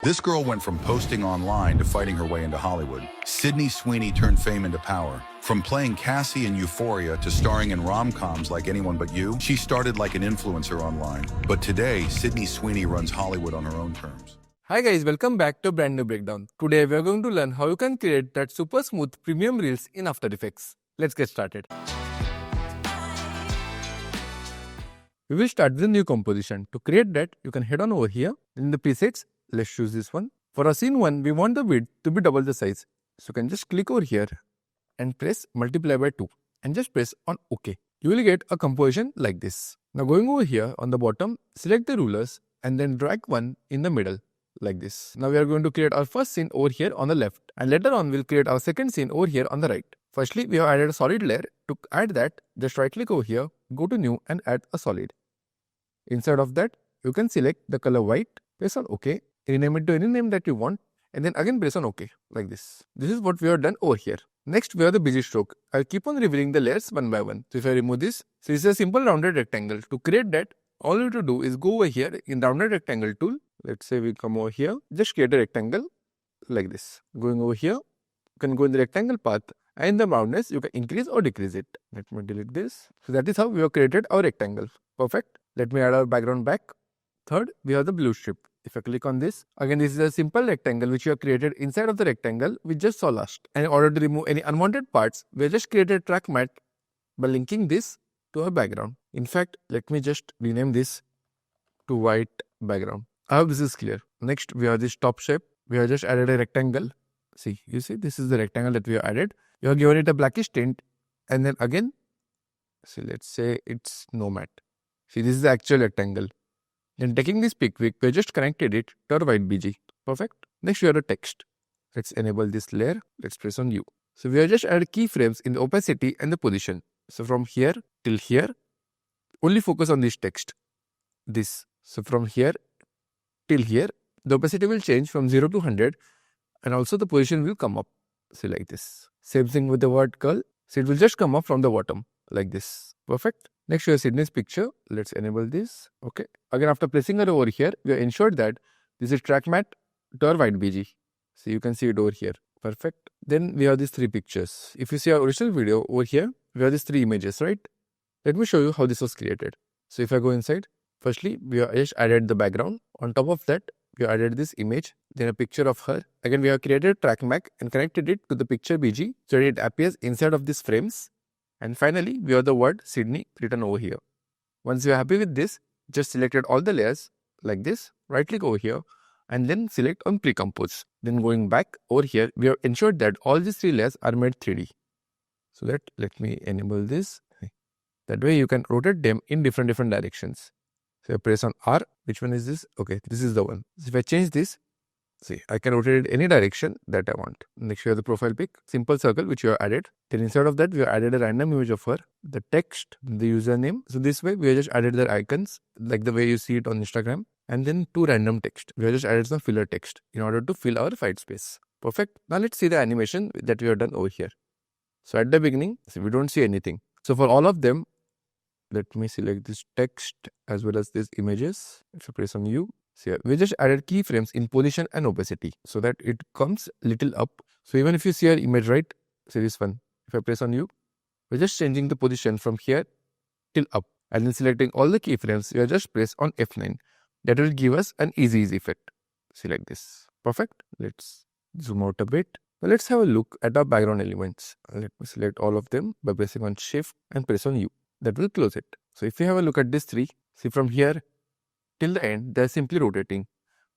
This girl went from posting online to fighting her way into Hollywood. Sydney Sweeney turned fame into power. From playing Cassie in Euphoria to starring in rom-coms like Anyone But You, she started like an influencer online. But today, Sydney Sweeney runs Hollywood on her own terms. Hi guys, welcome back to brand new breakdown. Today we are going to learn how you can create that super smooth premium reels in After Effects. Let's get started. We will start with a new composition. To create that, you can head on over here. In the presets, let's choose this one. For our scene 1, we want the width to be double the size. So you can just click over here and press multiply by 2 and just press on OK. You will get a composition like this. Now going over here on the bottom, select the rulers and then drag one in the middle like this. Now we are going to create our first scene over here on the left, and later on we'll create our second scene over here on the right. Firstly, we have added a solid layer. To add that, just right click over here, go to new and add a solid. Inside of that, you can select the color white, press on OK, rename it to any name that you want, and then again press on OK like this. This is what we have done over here. Next, we have the busy stroke. I'll keep on revealing the layers one by one. So if I remove this, so this is a simple rounded rectangle. To create that, all you have to do is go over here in rounded rectangle tool. Let's say we come over here, just create a rectangle like this. Going over here, you can go in the rectangle path, and in the roundness, you can increase or decrease it. Let me delete this. So that is how we have created our rectangle. Perfect. Let me add our background back. Third, we have the blue strip. If I click on this, again this is a simple rectangle which we have created inside of the rectangle we just saw last. And in order to remove any unwanted parts, we have just created track matte by linking this to our background. In fact, let me just rename this to white background. I hope this is clear. Next, we have this top shape. We have just added a rectangle. See, you see, this is the rectangle that we have added. You have given it a blackish tint, and then again, see, let's say it's no matte. See, this is the actual rectangle. Then taking this pick-wick, we just connected it to our white BG. Perfect. Next, we have the text. Let's enable this layer. Let's press on U. So we have just added keyframes in the opacity and the position. So from here till here, only focus on this text. This. So from here till here, the opacity will change from 0 to 100, and also the position will come up. See, like this. Same thing with the word curl. So it will just come up from the bottom like this. Perfect. Next, we have Sydney's picture. Let's enable this. Okay. Again, after placing her over here, we have ensured that this is track matte to our white BG. So you can see it over here. Perfect. Then we have these three pictures. If you see our original video over here, we have these three images, right? Let me show you how this was created. So if I go inside, firstly, we have just added the background. On top of that, we have added this image, then a picture of her. Again, we have created track matte and connected it to the picture BG so that it appears inside of these frames. And finally, we have the word Sydney written over here. Once you are happy with this, just selected all the layers like this, right click over here and then select on pre-compose. Then going back over here, we have ensured that all these three layers are made 3D. So let me enable this. That way you can rotate them in different directions. So I press on R. Which one is this? Okay, this is the one. So if I change this, see, I can rotate it any direction that I want. Next, we have the profile pic, simple circle which you have added. Then inside of that, we have added a random image of her, the text, the username. So this way, we have just added their icons, like the way you see it on Instagram. And then two random text. We have just added some filler text in order to fill our white space. Perfect. Now let's see the animation that we have done over here. So at the beginning, see, we don't see anything. So for all of them, let me select this text as well as these images. If I press on U, so we just added keyframes in position and opacity so that it comes little up. So even if you see our image, right, see this one. If I press on U, we're just changing the position from here till up. And then selecting all the keyframes, we are just press on F9. That will give us an easy effect. See, like this. Perfect. Let's zoom out a bit. Now let's have a look at our background elements. Let me select all of them by pressing on Shift and press on U. That will close it. So if you have a look at these three, see from here till the end, they are simply rotating.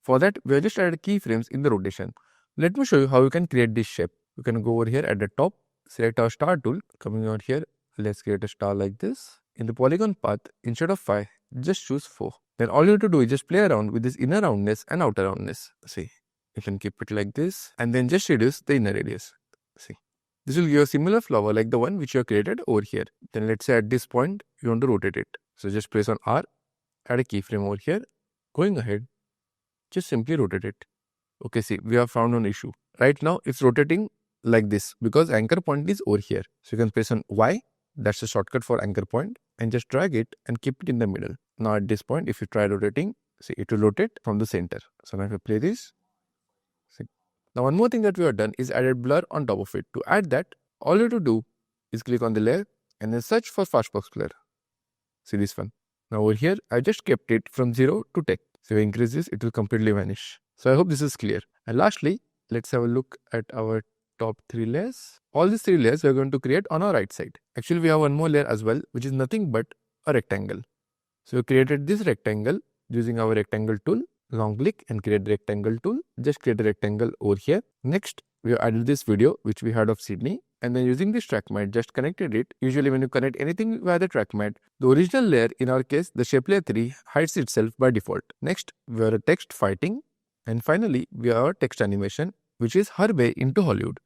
For that, we have just added keyframes in the rotation. Let me show you how you can create this shape. You can go over here at the top, select our star tool. Coming out here, let's create a star like this. In the polygon path, instead of 5, just choose 4. Then all you have to do is just play around with this inner roundness and outer roundness. See, you can keep it like this and then just reduce the inner radius. See. This will give a similar flower like the one which you have created over here. Then let's say at this point, you want to rotate it. So just press on R, add a keyframe over here. Going ahead, just simply rotate it. Okay, see, we have found an issue. Right now, it's rotating like this because anchor point is over here. So you can press on Y, that's the shortcut for anchor point, and just drag it and keep it in the middle. Now at this point, if you try rotating, see, it will rotate from the center. So now if I play this, Now one more thing that we have done is added blur on top of it. To add that, all you have to do is click on the layer and then search for fastbox blur. See this one. Now over here, I just kept it from 0 to 10. So if I increase this, it will completely vanish. So I hope this is clear. And lastly, let's have a look at our top 3 layers. All these 3 layers we are going to create on our right side. Actually, we have one more layer as well, which is nothing but a rectangle. So we created this rectangle using our rectangle tool. Long click and create the rectangle tool. Just create a rectangle over here. Next, we have added this video which we had of Sydney, and then using this track mat, just connected it. Usually when you connect anything via the track mat, the original layer, in our case the shape layer 3, hides itself by default. Next, we have a text fighting, and finally we have a text animation which is her way into Hollywood.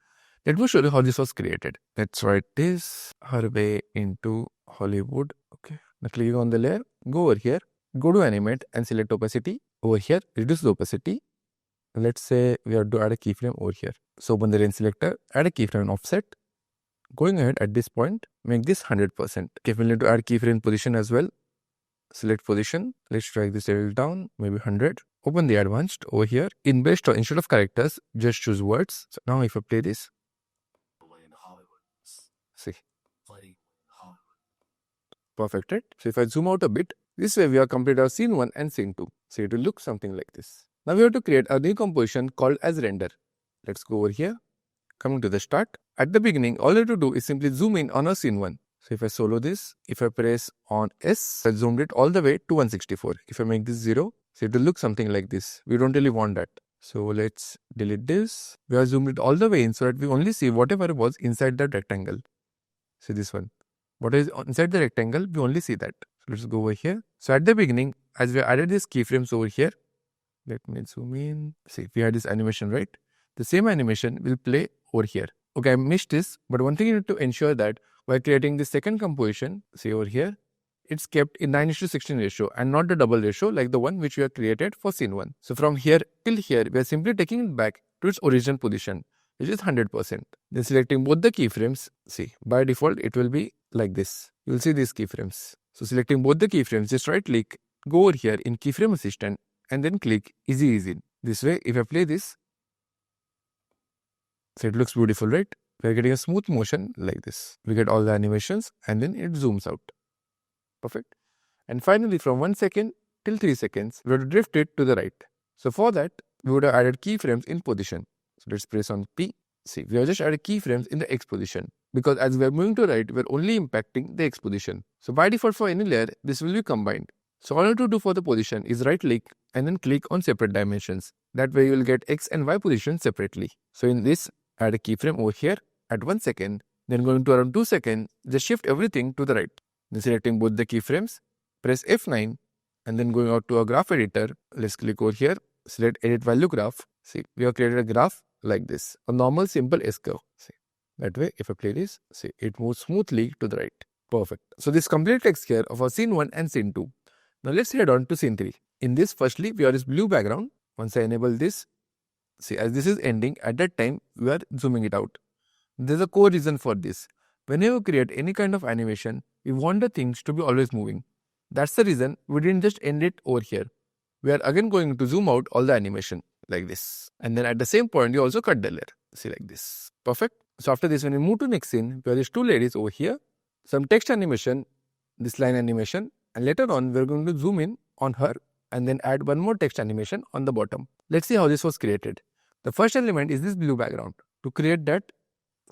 Let me show you how this was created. Let's write this, her way into Hollywood. Okay. Now click on the layer, go over here, go to animate and select opacity. Over here, reduce the opacity. Let's say we have to add a keyframe over here. So open the range selector, add a keyframe offset. Going ahead at this point, make this 100%. Okay, we'll need to add keyframe position as well. Select position. Let's drag this level down, maybe 100. Open the advanced over here. In best, instead of characters, just choose words. So now if I play this, see. Perfect, right? So if I zoom out a bit, this way we have completed our scene 1 and scene 2. So it will look something like this. Now we have to create a new composition called as render. Let's go over here. Coming to the start. At the beginning, all you have to do is simply zoom in on our scene 1. So if I solo this, if I press on S, I zoomed it all the way to 164. If I make this 0, so it will look something like this. We don't really want that. So let's delete this. We have zoomed it all the way in so that we only see whatever was inside that rectangle. See this one. What is inside the rectangle, we only see that. So let's go over here. So at the beginning, as we added these keyframes over here, let me zoom in. See, we had this animation, right? The same animation will play over here. Okay, I missed this, but one thing you need to ensure that while creating the second composition, see over here, it's kept in 9:16 ratio and not the double ratio like the one which we have created for scene 1. So from here till here, we are simply taking it back to its original position, which is 100%. Then selecting both the keyframes, see, by default, it will be like this. You will see these keyframes. So selecting both the keyframes, just right click, go over here in keyframe assistant and then click easy ease in. This way, if I play this, so it looks beautiful, right? We are getting a smooth motion like this. We get all the animations and then it zooms out. Perfect. And finally, from 1 second till 3 seconds, we have to drift it to the right. So for that, we would have added keyframes in position. So let's press on P. See, we have just added keyframes in the X position. Because as we are moving to right, we are only impacting the X position. So by default for any layer, this will be combined. So all you have to do for the position is right click and then click on separate dimensions. That way you will get X and Y positions separately. So in this, add a keyframe over here at 1 second. Then going to around 2 seconds, just shift everything to the right. Then selecting both the keyframes, press F9 and then going out to our graph editor. Let's click over here, select edit value graph. See, we have created a graph like this, a normal simple S curve. See, that way if I play this, see, it moves smoothly to the right. Perfect. So this complete takes care of our scene 1 and scene 2. Now let's head on to scene 3. In this, firstly, we have this blue background. Once I enable this, see, as this is ending, at that time, we are zooming it out. There's a core reason for this. Whenever you create any kind of animation, we want the things to be always moving. That's the reason we didn't just end it over here. We are again going to zoom out all the animation like this. And then at the same point, you also cut the layer. See, like this. Perfect. So after this, when we move to next scene, we have these 2 ladies over here. Some text animation, this line animation. And later on, we're going to zoom in on her and then add one more text animation on the bottom. Let's see how this was created. The first element is this blue background. To create that,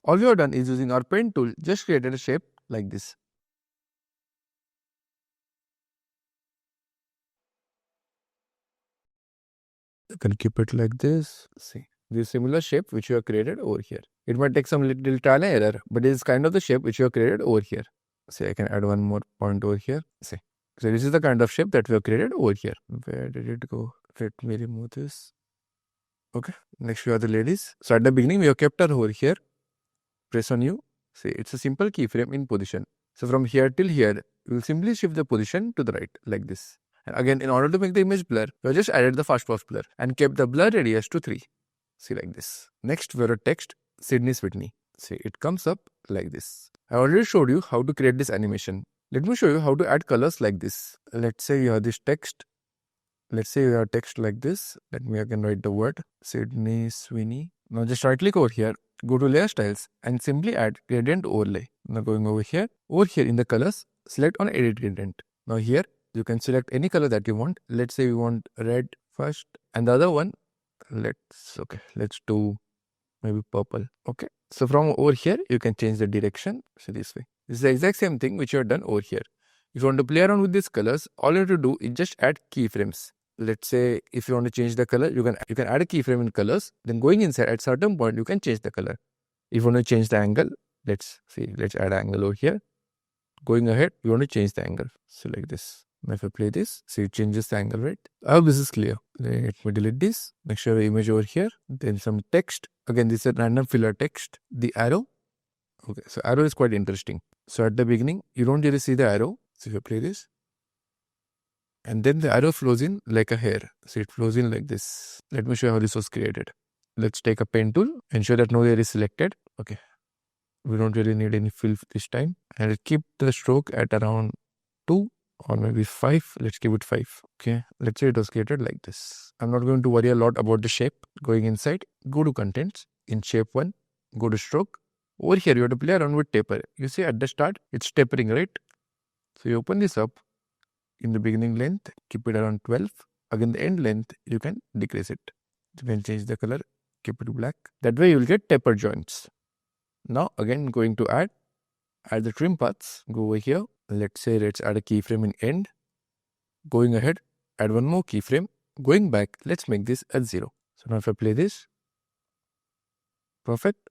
all we have done is using our pen tool, just created a shape like this. You can keep it like this. See, this similar shape which you have created over here. It might take some little trial and error, but it is kind of the shape which you have created over here. See, I can add one more point over here. See, so this is the kind of shape that we have created over here. Where did it go? Let me remove this. Okay, next we have the ladies. So at the beginning, we have kept her over here. Press on U. See, it's a simple keyframe in position. So from here till here, we will simply shift the position to the right like this. And again, in order to make the image blur, we have just added the fastbox blur and kept the blur radius to 3. See, like this. Next, we have a text, Sydney Sweeney. See, it comes up like this. I already showed you how to create this animation. Let me show you how to add colors like this. Let's say you have this text. Let's say you have text like this. Let me again write the word Sydney Sweeney. Now just right click over here, go to layer styles and simply add gradient overlay. Now going over here in the colors, select on edit gradient. Now here you can select any color that you want. Let's say we want red first and the other one, let's do maybe purple. Okay. So from over here, you can change the direction. So this way. This is the exact same thing which you have done over here. If you want to play around with these colors, all you have to do is just add keyframes. Let's say if you want to change the color, you can add a keyframe in colors. Then going inside at certain point, you can change the color. If you want to change the angle, let's add angle over here. Going ahead, you want to change the angle. So like this. Now if I play this, see it changes the angle, right? I hope this is clear. Let me delete this. Make sure the image over here. Then some text. Again, this is a random filler text. The arrow. Okay, so arrow is quite interesting. So at the beginning, you don't really see the arrow. So if I play this, and then the arrow flows in like a hair. So it flows in like this. Let me show you how this was created. Let's take a pen tool, ensure that no layer is selected. Okay. We don't really need any fill this time. And keep the stroke at around 2 or maybe 5. Let's give it 5. Okay. Let's say it was created like this. I'm not going to worry a lot about the shape. Going inside, go to contents. In shape 1, go to stroke. Over here, you have to play around with taper. You see at the start, it's tapering, right? So you open this up. In the beginning length, keep it around 12. Again, the end length, you can decrease it. You can change the color, keep it black. That way, you will get taper joints. Now, again, going to add the trim paths. Go over here. Let's add a keyframe in end. Going ahead, add one more keyframe. Going back, let's make this at 0. So now if I play this, perfect.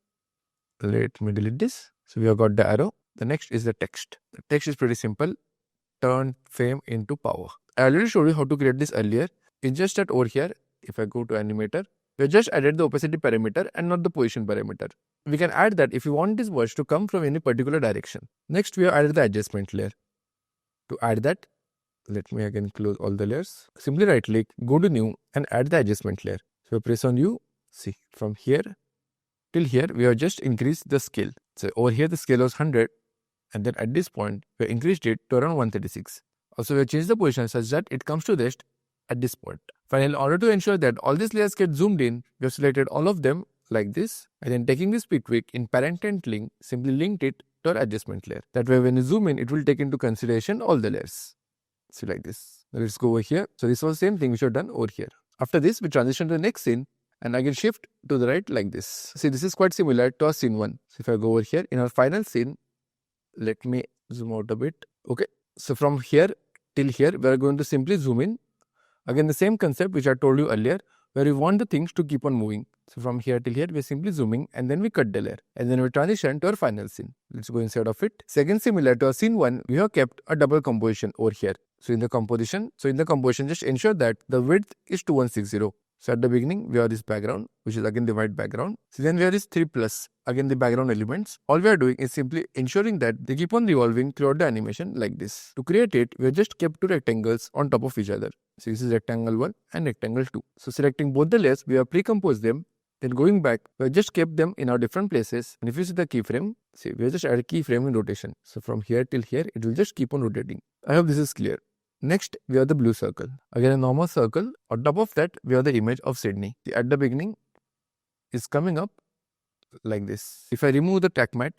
Let me delete this. So we have got the arrow. The next is the text. The text is pretty simple. Turn frame into power. I already showed you how to create this earlier. It's just that over here, if I go to animator, we just added the opacity parameter and not the position parameter. We can add that if you want this watch to come from any particular direction. Next, we have added the adjustment layer. To add that, let me again close all the layers. Simply right click, go to new and add the adjustment layer. So press on U. See, from here till here, we have just increased the scale. So over here, the scale was 100. And then at this point, we increased it to around 136. Also, we have changed the position such that it comes to rest at this point. Finally, in order to ensure that all these layers get zoomed in, we have selected all of them like this. And then taking this pick tweak in parent and link, simply linked it to our adjustment layer. That way, when you zoom in, it will take into consideration all the layers. So like this. Now let's go over here. So this was the same thing we should have done over here. After this, we transition to the next scene. And again shift to the right like this. See, this is quite similar to our scene 1. So if I go over here, in our final scene, let me zoom out a bit. Okay. So from here till here, we are going to simply zoom in. Again, the same concept which I told you earlier, where we want the things to keep on moving. So from here till here, we are simply zooming and then we cut the layer. And then we transition to our final scene. Let's go inside of it. Second, similar to our scene 1, we have kept a double composition over here. So in the composition, just ensure that the width is 2160. So at the beginning, we have this background, which is again the white background. So then we have this 3 plus, again the background elements. All we are doing is simply ensuring that they keep on revolving throughout the animation like this. To create it, we have just kept 2 rectangles on top of each other. So this is rectangle 1 and rectangle 2. So selecting both the layers, we have pre-composed them. Then going back, we have just kept them in our different places. And if you see the keyframe, see, we have just added a keyframe in rotation. So from here till here, it will just keep on rotating. I hope this is clear. Next, we have the blue circle. Again, a normal circle. On top of that, we have the image of Sydney. At the beginning, is coming up like this. If I remove the track mat,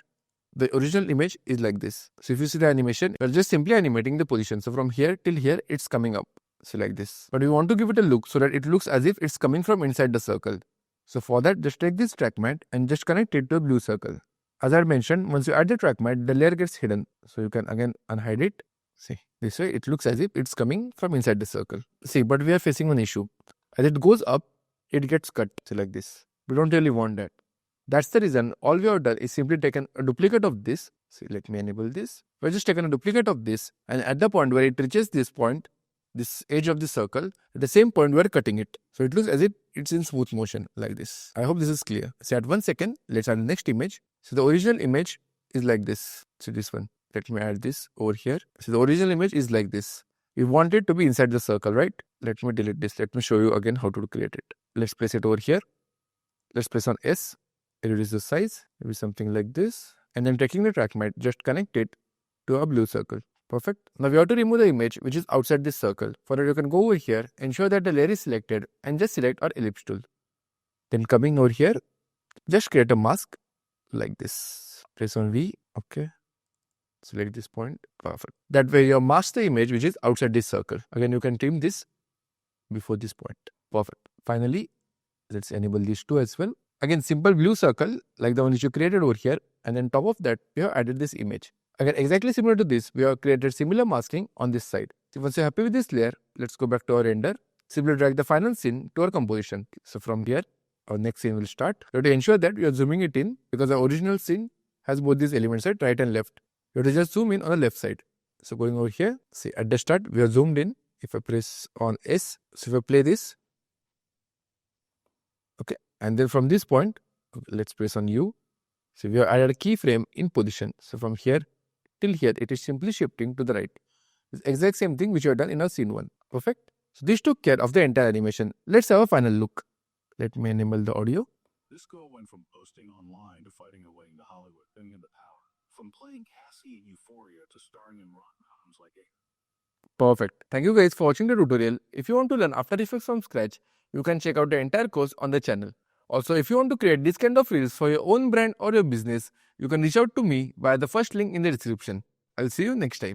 the original image is like this. So if you see the animation, we are just simply animating the position. So from here till here, it's coming up. So like this. But we want to give it a look so that it looks as if it's coming from inside the circle. So for that, just take this track mat and just connect it to a blue circle. As I mentioned, once you add the track mat, the layer gets hidden. So you can again unhide it. See, this way it looks as if it's coming from inside the circle. See, but we are facing an issue. As it goes up, it gets cut. So like this. We don't really want that. That's the reason all we have done is simply taken a duplicate of this. See, let me enable this. We've just taken a duplicate of this, and at the point where it reaches this point, this edge of the circle, at the same point we are cutting it. So it looks as if it's in smooth motion like this. I hope this is clear. So at 1 second, let's add the next image. So the original image is like this. So this one. Let me add this over here. So the original image is like this. We want it to be inside the circle, right? Let me delete this. Let me show you again how to create it. Let's place it over here. Let's press on S. Reduce the size. Maybe something like this. And then taking the track mat, just connect it to a blue circle. Perfect. Now we have to remove the image which is outside this circle. For that, you can go over here, ensure that the layer is selected and just select our ellipse tool. Then coming over here, Just create a mask like this. Press on V. Okay. Select this point. Perfect. That way you mask the image which is outside this circle. Again, you can trim this before this point. Perfect. Finally, let's enable these two as well. Again, simple blue circle like the one which you created over here, and then top of that we have added this image. Again, exactly similar to this, we have created similar masking on this side. So once you're happy with this layer, let's go back to our render. Simply drag the final scene to our composition. So from here, our next scene will start. You have to ensure that you are zooming it in because the original scene has both these elements at right and left. You have to just zoom in on the left side. So going over here, see at the start we are zoomed in. If I press on S, so if I play this, okay, and then from this point, let's press on U. So we have added a keyframe in position. So from here till here, it is simply shifting to the right. It's exact same thing which we have done in our scene 1. Perfect. So this took care of the entire animation. Let's have a final look. Let me enable the audio. This girl went from posting online to fighting her way into Hollywood, getting into power. From playing Cassie in Euphoria to starring in rom-coms like Perfect. Thank you guys for watching the tutorial. If you want to learn After Effects from scratch, you can check out the entire course on the channel. Also, if you want to create this kind of reels for your own brand or your business, you can reach out to me via the first link in the description. I'll see you next time.